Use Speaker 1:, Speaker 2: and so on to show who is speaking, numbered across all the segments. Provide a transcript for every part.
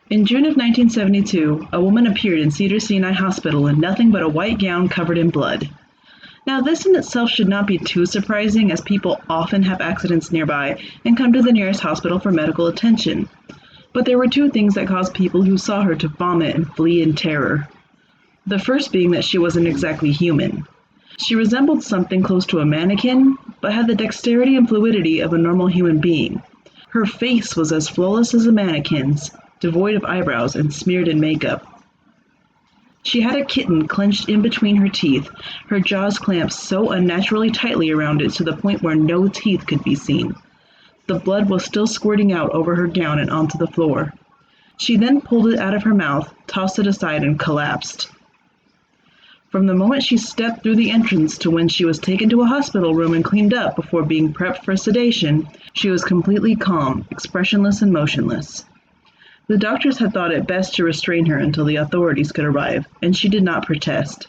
Speaker 1: In June of 1972, a woman appeared in Cedars-Sinai Hospital in nothing but a white gown covered in blood. Now, this in itself should not be too surprising, as people often have accidents nearby and come to the nearest hospital for medical attention. But there were two things that caused people who saw her to vomit and flee in terror. The first being that she wasn't exactly human. She resembled something close to a mannequin, but had the dexterity and fluidity of a normal human being. Her face was as flawless as a mannequin's, devoid of eyebrows and smeared in makeup. She had a kitten clenched in between her teeth, her jaws clamped so unnaturally tightly around it to the point where no teeth could be seen. The blood was still squirting out over her gown and onto the floor. She then pulled it out of her mouth, tossed it aside, and collapsed. From the moment she stepped through the entrance to when she was taken to a hospital room and cleaned up before being prepped for sedation, she was completely calm, expressionless, and motionless. The doctors had thought it best to restrain her until the authorities could arrive, and she did not protest.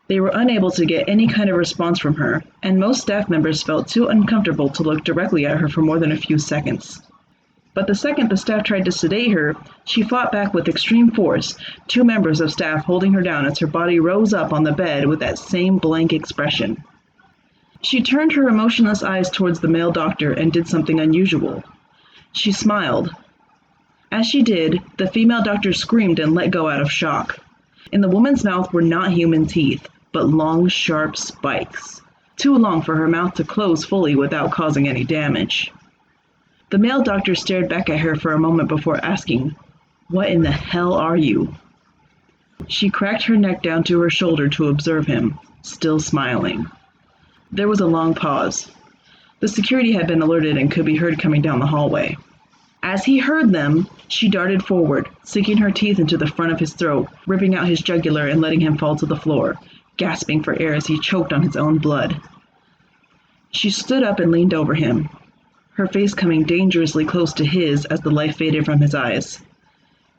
Speaker 1: They were unable to get any kind of response from her, and most staff members felt too uncomfortable to look directly at her for more than a few seconds. But the second the staff tried to sedate her, she fought back with extreme force, two members of staff holding her down as her body rose up on the bed with that same blank expression. She turned her emotionless eyes towards the male doctor and did something unusual. She smiled. As she did, the female doctor screamed and let go out of shock. In the woman's mouth were not human teeth, but long, sharp spikes, too long for her mouth to close fully without causing any damage. The male doctor stared back at her for a moment before asking, "What in the hell are you?" She cracked her neck down to her shoulder to observe him, still smiling. There was a long pause. The security had been alerted and could be heard coming down the hallway. As he heard them, she darted forward, sinking her teeth into the front of his throat, ripping out his jugular and letting him fall to the floor, gasping for air as he choked on his own blood. She stood up and leaned over him, her face coming dangerously close to his as the life faded from his eyes.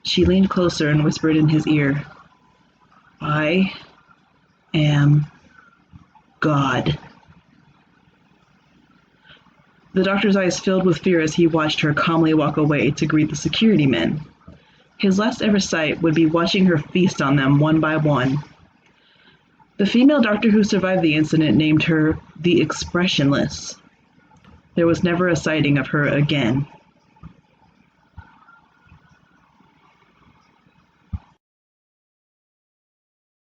Speaker 1: She leaned closer and whispered in his ear, "I am God." The doctor's eyes filled with fear as he watched her calmly walk away to greet the security men. His last ever sight would be watching her feast on them one by one. The female doctor who survived the incident named her the EXPRESSIONLESS. There was never a sighting of her again.